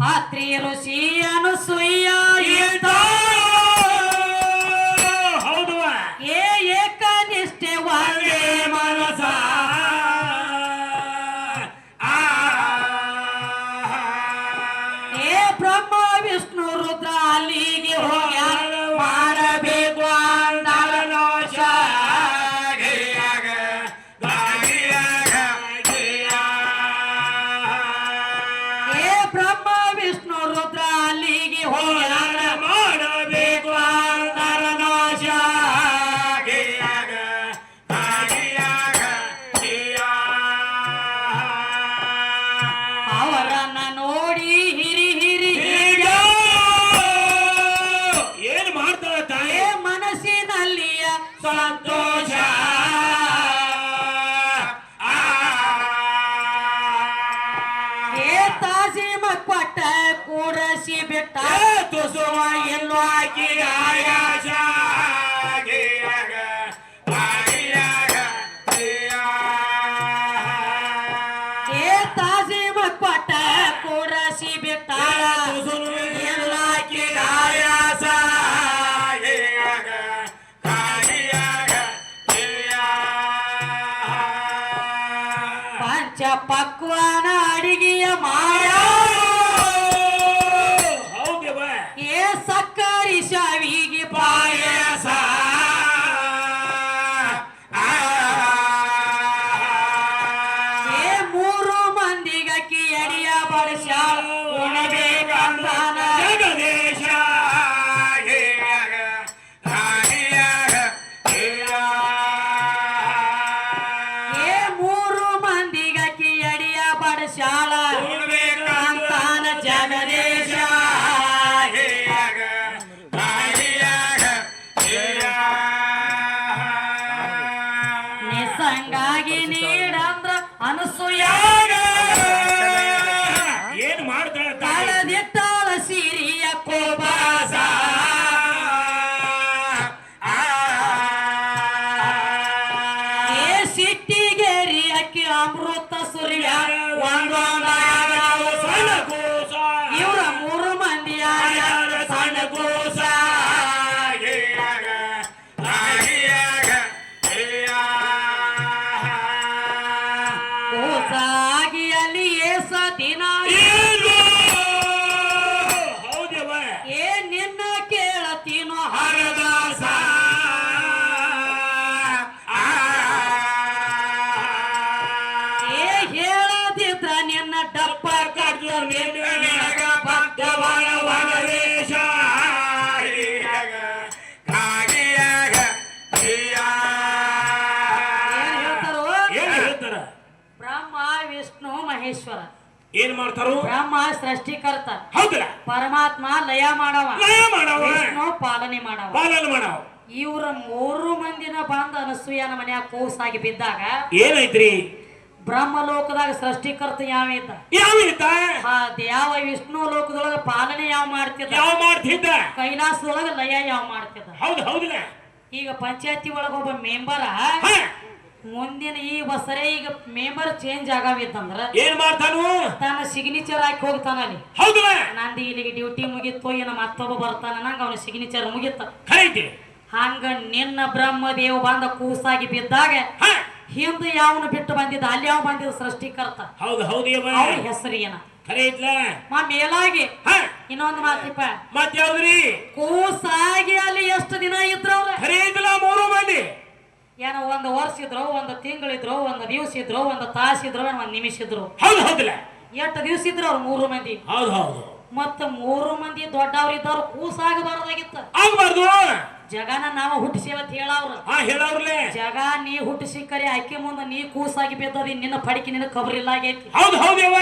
ಅತ್ರಿ ಋಷಿ ಅನುಸೂಯ ಹೌದು ಏಕನಿಷ್ಠೆ ಒಂದೇ ಮನಸ ಬ್ರಹ್ಮ ವಿಷ್ಣು ರುದ್ರ ಅಲ್ಲಿಗೆ ಹೋಗ್ಯಾರ ಮಾಡಬೇಕು ಅಂದರನೋಷ ಬ್ರಹ್ಮ ವಿಷ್ಣು ರುದ್ರ ಅಲ್ಲಿಗೆ ಹೋಗ್ಯಾರ ಮಾಡಬೇಕು ಅಂದರನೋಷ ಅವರನ್ನ ನೋಡಿ ಹಿರಿ ಹಿರಿ ಏನು ಮಾಡ್ತಾಳೆ ತಾಯಿ ಮನಸ್ಸಿನಲ್ಲಿಯ ಸಂತೋಷ ತಾಸಿ ಮಕ್ಕಟ್ಟ ಕೂಡಸಿ ಬಿಟ್ಟ ತುಸುವ ಎಲ್ಲೋ ಹಾಕಿ ಆಯಾಸ ತಾಸಿ ಮಕ್ಕಟ್ಟ ಕೂಡಸಿ ಬಿಟ್ಟ ಎಲ್ಲ ಹಾಕಿ ಆಯಾಸ ಪಂಚ ಪಕ್ವಾನ ಅಡಿಗೆಯ ಮಾಡ ಹೌದವ ಸಕ್ಕರಿ ಶಾವಿಗೆ ಪಾಯಸ ಮೂರು ಮಂದಿಗಕ್ಕಿ ಎಡಿಯ ಬಡಿಸ್ಯಾಳ ಉಣಬೇಕಂತಾನ ಜಗದೇಶ ಮೂರು ಮಂದಿಗಕ್ಕಿ ಎಡಿಯ ಬಡಿಸ್ಯಾಳ ಅಂತಾನ ಜಗದೇಶ ನಿಸಂಗಾಗಿ ನೀಡಂದ್ರ ಅನಸೂಯ ಏನ್ ಮಾಡ್ತಾಳೆ ಕಳದಿಟ್ಟಾಳ ಸಿರಿಯ ಕೋಪಾಸ ಸಿಟ್ಟಿಗೇರಿ ಅಕ್ಕಿ ಅಮೃತ ಸುರಿಯ ಸಣ್ಣ ಕೂಸ ಇವರ ಮೂರು ಮಂದಿ ಸಣ್ಣ ಕೂಸ ಕೂಸಾಗಿ ಅಲ್ಲಿ ಏಸ ದಿನ ಹೌದವ ನಿನ್ನ ಕೇಳತೀನೋ ಹರದಾಸ ಹೇಳದಿದ್ರ ನಿನ್ನ ಡಪ್ಪ ಕಟ್ಟು ನಿನಗ ಭಕ್ತವರ ವನವೇಶ ಏನ್ ಹೇಳ್ತಾರ ಬ್ರಹ್ಮ ವಿಷ್ಣು ಮಹೇಶ್ವರ ಏನ್ ಮಾಡ್ತಾರು ಬ್ರಹ್ಮ ಸೃಷ್ಟಿಕರ್ತ ಹೌದಲ್ಲ ಪರಮಾತ್ಮ ಲಯ ಮಾಡವ ಲಯ ಮಾಡವ ವಿಷ್ಣು ಪಾಲನೆ ಮಾಡವ ಪಾಲನೆ ಮಾಡವ ಇವ್ರ ಮೂರು ಮಂದಿನ ಬಂದ ಅನಸೂಯನ ಮನ್ಯಾಗ ಕೂಸಾಗಿ ಬಿದ್ದಾಗ ಏನೈತ್ರಿ ಬ್ರಹ್ಮಲೋಕದಾಗ ಸೃಷ್ಟಿಕರ್ತ ಯಾವ ಇದ್ದ ಯಾವ ಇತ್ತ ಯಾವ ವಿಷ್ಣು ಲೋಕದೊಳಗ ಪಾಲನೆ ಯಾವ ಮಾಡ್ತಿದ್ದ ಯಾವ ಮಾಡ್ತಿದ್ದ ಕೈಲಾಸದೊಳಗ ಲಯ ಯಾವ ಮಾಡ್ತಿದ್ದ ಹೌದು ಹೌದಿಲ್ಲ ಈಗ ಪಂಚಾಯತಿ ಒಳಗ ಒಬ್ಬ ಮೆಂಬರ ಹ, ಮುಂದಿನ ಈ ಬಸರೆ ಈಗ ಮೆಂಬರ್ ಚೇಂಜ್ ಆಗವಿತ್ತಂದ್ರ ಏನ್ ಮಾಡ್ತಾನು ತನ್ನ ಸಿಗ್ನೇಚರ್ ಹಾಕಿ ಹೋಗ್ತಾನ ಅಲ್ಲಿ ಹೌದಲ್ಲ ನಂದು ಇಲ್ಲಿಗೆ ಡ್ಯೂಟಿ ಮುಗಿತ್ತು ಏನ ಮತ್ತೊಬ್ಬ ಬರ್ತಾನ ನಂಗ ಅವನ ಸಿಗ್ನೇಚರ್ ಮುಗಿತ್ತ ಖರೀತಿ ಹಂಗ ನಿನ್ನ ಬ್ರಹ್ಮದೇವ ಬಂದ ಕೂಸಾಗಿ ಬಿದ್ದಾಗ ಹ, ಹಿಂದೆ ಯಾವನು ಬಿಟ್ಟು ಬಂದಿದ್ದ ಅಲ್ಲಿ ಯಾವ ಬಂದಿದ್ದ ಸೃಷ್ಟಿಕರ್ತ ಹೌದು ಹೌದು ಅವನ ಹೆಸರು ಏನ ಖರೆ ಐತ್ಲ ಮೇಲಾಗಿ ಹ, ಇನ್ನೊಂದು ಮಾತಿಪ್ಪ ಮತ್ ಯಾವ್ದ್ರಿ ಕೂಸಾಗಿ ಅಲ್ಲಿ ಎಷ್ಟು ದಿನ ಇದ್ರವ್ರ ಖರೆ ಐತಲ್ಲ ಮೂರು ಮಂದಿ ಏನೋ ಒಂದು ವರ್ಷ ಇದ್ರು ಒಂದು ತಿಂಗಳಿದ್ರು ಒಂದು ದಿವಸ ಇದ್ರು ಒಂದು ತಾಸು ಇದ್ರು ಒಂದು ನಿಮಿಷ ಇದ್ರು ಹೌದು ಹೌದಿಲ್ಲ ಎಷ್ಟು ದಿವಸ ಇದ್ರು ಅವ್ರು ಮೂರು ಮಂದಿ ಹೌದು ಹೌದು ಮತ್ತ ಮೂರು ಮಂದಿ ದೊಡ್ಡವ್ರು ಇದ್ದವ್ರು ಕೂಸಾಗಬಾರ್ದಾಗಿತ್ತ ಆಗ್ಬಾರ್ದು ಜಗನ ನಾವು ಹುಟ್ಟಿಸಿವತ್ ಹೇಳವ್ರ ಹಾ ಹೇಳವ್ರಲ್ಲೇ ಜಗ ನೀ ಹುಟ್ಟಿಸಿ ಕರೆ ಅಕ್ಕಿ ಮುಂದ ನೀ ಕೂಸಾಗಿ ಬಿದ್ದದಿ ನಿನ್ನ ಪಡಿಕೆ ನಿನ್ನ ಕಬರ್ ಇಲ್ಲ ಆಗೈತಿ ಹೌದು ಹೌದವ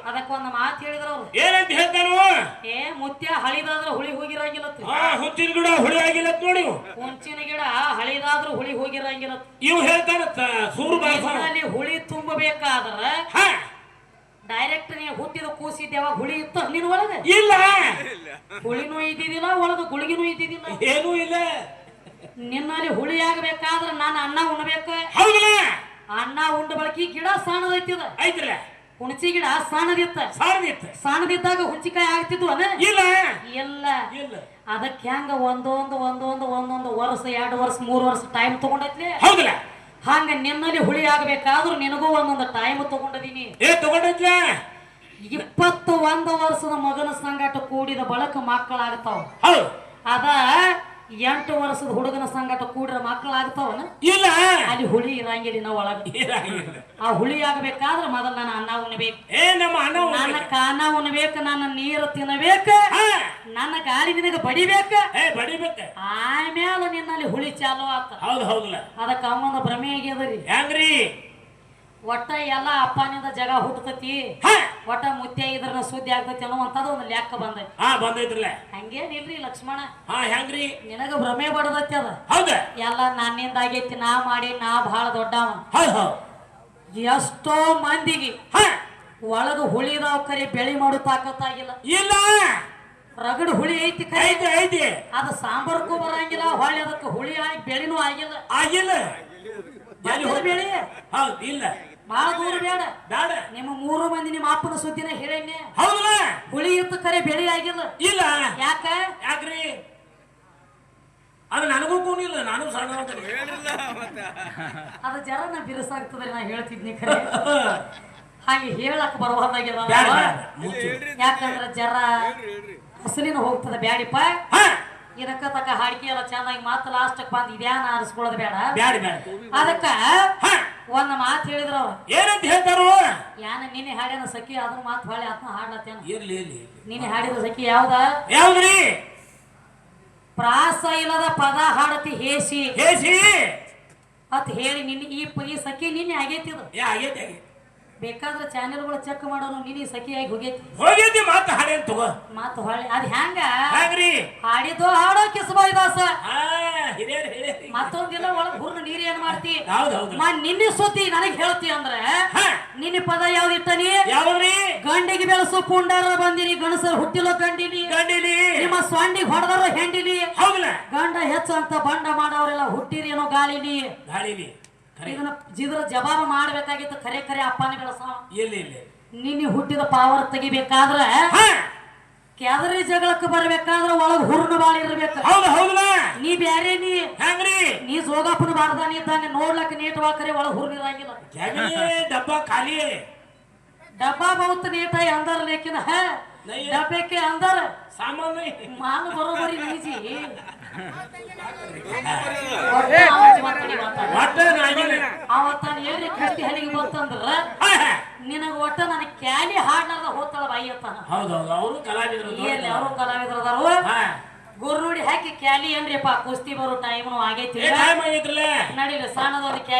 ಅದಕ್ಕೊಂದು ಮಾತು ಹೇಳಿದ್ರು ಅವ್ರು ಏನಂತ ಹೇಳ್ತಾನು ಮುತ್ಯ ಹಳಿದಾದ್ರ ಹುಳಿ ಹೋಗಿರಂಗಿಲ್ಲತ್ತ ಹಾ ಹುಚ್ಚಿನ ಗಿಡ ಹುಳಿ ಆಗಿಲ್ಲತ್ ನೋಡಿ ಹುಂಚಿನ ಗಿಡ ಹಳಿದಾದ್ರೂ ಹುಳಿ ಹೋಗಿರಂಗಿಲ್ಲತ್ತ ಇವ್ ಹೇಳ್ತಾನ ಸೂರು ಅಲ್ಲಿ ಹುಳಿ ತುಂಬಬೇಕಾದ್ರ ಹಾ ಡೈರೆಕ್ಟ್ ನೀ ಹುಟ್ಟಿದ ಕೂಸಿದ್ದೇವ ಹುಳಿ ಇತ್ತು ನಿನ್ ಒಳಗ ಇಲ್ಲ ಹುಳಿನೂ ಇದ್ದಿದ್ದಿಲ್ಲ ಒಳಗ ಗುಳಿಗಿನೂ ಇದ್ದಿದ್ದಿಲ್ಲ ಏನೂ ಇಲ್ಲ ನಿನ್ನಲ್ಲಿ ಹುಳಿ ಆಗ್ಬೇಕಾದ್ರ ನಾನು ಅನ್ನ ಉಣ್ಬೇಕ ಹೌದಲ್ಲ ಅನ್ನ ಉಂಡ ಬಳಕಿ ಗಿಡ ಸಣ್ಣದೈತಿದ ಐತ್ರಲ್ಲ ಹುಣಚಿ ಗಿಡ ಸಣ್ಣದಿತ್ತ ಸಾರದಿತ್ತ ಸಣ್ಣದಿದ್ದಾಗ ಹುಂಚಿಕಾಯಿ ಆಗ್ತಿದ್ವನ ಇಲ್ಲ ಎಲ್ಲ ಇಲ್ಲ ಅದಕ್ಕೆ ಹೆಂಗ ಒಂದೊಂದು ವರ್ಷ 2 ವರ್ಷ 3 ವರ್ಷ ಟೈಮ್ ತಗೊಂಡೈತ್ಲಿ ಹೌದಲ್ಲ ಹಂಗ ನಿನ್ನಲ್ಲಿ ಹುಳಿ ಆಗ್ಬೇಕಾದ್ರೂ ನಿನಗೂ ಒಂದೊಂದು ಟೈಮ್ ತಗೊಂಡದೀನಿ ತಗೊಂಡೈತ್ಲ 21 ವರ್ಷದ ಮಗನ ಸಂಗಾಟ ಕೂಡಿದ ಬಳಕ ಮಕ್ಕಳಾಗ್ತಾವ ಹೌದು ಅದ 8 ವರ್ಷದ ಹುಡುಗನ ಸಂಗಾಟ ಕೂಡಿದ ಮಕ್ಕಳಾಗ್ತಾವನ ಇಲ್ಲ ಅಲ್ಲಿ ಹುಳಿ ಇರಂಗಿಲ್ಲ ನಾವು ಒಳಗ ಇರಂಗಿಲ್ಲ. ಆ ಹುಳಿ ಆಗ್ಬೇಕಾದ್ರ ಮೊದಲ ನಾನು ಅನ್ನ ಉಣ್ಬೇಕು ನಮ್ಮ ಅಣ್ಣ ನನ್ನ ಕಾನ ಉಣ್ಬೇಕು ನನ್ನ ನೀರು ತಿನ್ನಬೇಕ ನನ್ನ ಗಾಳಿ ನಿನಗೆ ಬಡಿಬೇಕ ಬಡಿಬೇಕ ಆಮ್ಯಾಲ ನಿನ್ನಲ್ಲಿ ಹುಳಿ ಚಾಲು ಆತ ಹೌದು ಹೌದಲ್ಲ ಅದಕ್ಕ ಅಮ್ಮನ ಭ್ರಮೆ ಆಗ್ಯದರಿ ಹೆಂಗ್ರಿ ಒಟ್ಟ ಎಲ್ಲ ಅಪ್ಪನಿಂದ ಜಗ ಹುಟ್ಟತತಿ ಒಟ್ಟ ಮುತ್ಯ ಇದ್ರನ ಸುದ್ದಿ ಆಗ್ತತಿ ಅನ್ನುವಂಥದ್ದು ಒಂದು ಲೆಕ್ಕ ಬಂದೈತಿ ಬಂದೈತ್ರಲ್ಲ ಹಂಗೇನಿಲ್ರಿ ಲಕ್ಷ್ಮಣ ಹೆಂಗ್ರಿ ನಿನಗ ಭ್ರಮೆ ಬಡದೈತಿ ಅದ ಹೌದ ಎಲ್ಲ ನನ್ನಿಂದ ಆಗೈತಿ ನಾ ಮಾಡಿ ನಾ ಬಹಳ ದೊಡ್ಡವ ಹೌದು ಹೌದು ಎಷ್ಟೋ ಮಂದಿಗೆ ಒಳಗ ಹುಳಿದಾವ್ ಕರಿ ಬೆಳಿ ಮಾಡು ತಾಕತ್ತಾಗಿಲ್ಲ ಇಲ್ಲ ರಗಡು ಹುಳಿ ಐತಿ ಕರೆ ಐತಿ ಐತಿ ಅದು ಸಾಂಬಾರ್ಗೂ ಬರಂಗಿಲ್ಲ ಹೊಳ್ಳಿ ಅದಕ್ಕೆ ಹುಳಿ ಆಗಿ ಬೆಳಿನೂ ಆಗಿಲ್ಲ ಆಗಿಲ್ಲ ಬೆಳಿ ಹೌದು ಇಲ್ಲ ಬಹಳ ದೂರ ಬೇಡ ಬೇಡ ನಿಮ್ಮ 3 ಮಂದಿ ನಿಮ್ಮ ಅಪ್ಪನ ಸುದ್ದಿನ ಹೇಳೇನೆ ಹೌದಲ್ಲ ಹುಳಿ ಇತ್ತು ಕರೆ ಬೆಳಿ ಆಗಿಲ್ಲ ಇಲ್ಲ ಯಾಕ ಯಾಕ್ರಿ ಅದು ನನಗೂ ಕೂನಿಲ್ಲ ನಾನು ಸಣ್ಣ ಅದು ಜರನ ಬಿರುಸಾಗ್ತದೆ ನಾ ಹೇಳ್ತಿದ್ನಿ ಖರೆ ಹಾಗೆ ಹೇಳಕ್ ಬರವಾದಾಗ್ಯದ ಯಾಕಂದ್ರ ಜರ ಹಸಲಿನ ಹೋಗ್ತದ ಬ್ಯಾಡಿಪ್ಪ ಇದಕ್ಕ ತಕ್ಕ ಹಾಡಿಕೆ ಎಲ್ಲ ಚೆನ್ನಾಗಿ ಮಾತು ಲಾಸ್ಟಕ್ ಬಂದ್ ಇದ್ಯಾನ ಆರಿಸ್ಕೊಳ್ಳೋದು ಬೇಡ ಬ್ಯಾಡ ಬ್ಯಾಡ ಅದಕ್ಕ ಒಂದ್ ಮಾತು ಹೇಳಿದ್ರ ಅವ್ರ ಏನಂತ ಹೇಳ್ತಾರೋ ಯಾನ ನಿನ್ನೆ ಹಾಡ್ಯಾನ ಸಖಿ ಅದನ್ನ ಮಾತು ಹೊಳ್ಳಿ ಅದನ್ನ ಹಾಡ್ಲತ್ತೇನ ಇರ್ಲಿ ಇರ್ಲಿ ನಿನ್ನೆ ಹಾಡಿದ ಸಖಿ ಯಾವ್ದ ಯಾವ್ದ್ರಿ ಪ್ರಾಸ ಇಲ್ಲದ ಪದ ಹಾಡತಿ ಹೇಸಿ ಹೇಸಿ ಅತ್ ಹೇಳಿ ನಿನ್ನೆ ಈ ಸಖಿ ನಿನ್ನೆ ಆಗೈತಿದು ಆಗೈತಿ ಆಗೈತಿ ಬೇಕಾದ್ರೆ ಚಾನೆಲ್ಗಳು ಚೆಕ್ ಮಾಡೋನು ನಿನ್ನೆ ಸಖಿಯಾಗಿ ಹೋಗೈತಿ ಹೋಗೈತಿ ಮಾತು ಹಾಡೇನ್ ತಗೋ ಮಾತು ಹೊಳ್ಳಿ ಅದ್ ಹೆಂಗ ಹೆಂಗ್ರಿ ಹಾಡಿದ್ದು ಹಾಡೋ ಕಿಸಬಾಯಿ ದಾಸ ಹಿರಿಯರ್ ಹೇಳಿ ಮತ್ತೊಂದಿಲ್ಲ ಒಳಗ್ ಹುರ್ನ ನೀರ್ ಏನ್ ಮಾಡ್ತಿ ಹೌದು ಹೌದು ನಿನ್ನೆ ಸುದ್ದಿ ನನಗ್ ಹೇಳ್ತಿ ಅಂದ್ರ ನಿನ್ನೆ ಪದ ಯಾವ್ದಿಟ್ಟನಿ ಯಾವ್ದ್ರಿ ಗಂಡಿಗೆ ಬೆಳಸು ಪುಂಡಾರ ಬಂದಿರಿ ಗಣಸರು ಹುಟ್ಟಿಲೋ ಗಂಡಿನಿ ಗಂಡಿಲಿ ನಿಮ್ಮ ಸ್ವಂಡಿಗೆ ಹೊಡೆದಾರ ಹೆಂಡಿಲಿ ಹೌದಲ್ಲ ಗಂಡ ಹೆಚ್ಚ ಅಂತ ಬಂಡ ಮಾಡವ್ರೆಲ್ಲ ಹುಟ್ಟಿರೇನೋ ಗಾಳಿಲಿ ಗಾಳಿಲಿ ಇದನ್ನ ಜಿದ್ರ ಜವಾಬ ಮಾಡ್ಬೇಕಾಗಿತ್ತು ಖರೆ ಖರೆ ಅಪ್ಪನ ಬೆಳಸ ಇಲ್ಲ ಇಲ್ಲ ನಿನ್ನೆ ಹುಟ್ಟಿದ ಪಾವರ್ ತೆಗಿಬೇಕಾದ್ರ ಕೆದರಿ ಜಗಳಕ್ಕೆ ಬರ್ಬೇಕಾದ್ರ ಒಳಗ್ ಹುರ್ನ ಬಾಳ ಇರ್ಬೇಕ ಹೌದು ಹೌದಲ್ಲ ನೀ ಬ್ಯಾರೆ ಹೆಂಗ್ರಿ ನೀ ಜೋಗಪ್ಪನ ಬಾರ್ದಾನಿ ಇದ್ದಂಗ ನೋಡ್ಲಕ್ಕ ನೀಟವಾಗಿ ಕರೆ ಒಳಗ್ ಹುರ್ನಿರಂಗಿಲ್ಲ ಡಬ್ಬ ಖಾಲಿ ಡಬ್ಬ ಬಹುತ್ ನೀಟಾಗಿ ಅಂದರ್ ಲೇಕಿನ ಡಬ್ಬಕ್ಕೆ ಅಂದರ್ ಸಾಮಾನ್ಯ ಮಾನು ಬರೋಬರಿ ನೀಜಿ ಅವತ್ತಾನ ಏನ್ರಿ ಕಷ್ಟಿ ಹಳಿಗೆ ಬಂತಂದ್ರ ನಿನಗ ಒಟ್ಟ ನನಗೆ ಕ್ಯಾಲಿ ಹಾಡ್ಲಾರ್ದ ಹೋಗ್ತಾಳ ಬಾಯಿ ಅತ್ತಾನ ಹೌದೌದು ಅವರು ಕಲಾವಿದರು ಎಲ್ಲಿ ಅವರು ಕಲಾವಿದರದಾರು ಗುರು ನೋಡಿ ಹಾಕಿ ಕ್ಯಾಲಿ ಏನ್ರಿಪ್ಪ ಕುಸ್ತಿ ಬರೋ ಟೈಮ್ನು ಆಗೈತಿ ಟೈಮ್ ಆಗೈತ್ರಲ್ಲ ನಡೀಲಿ ಸಣ್ಣದೊಂದು ಕ್ಯಾಲಿ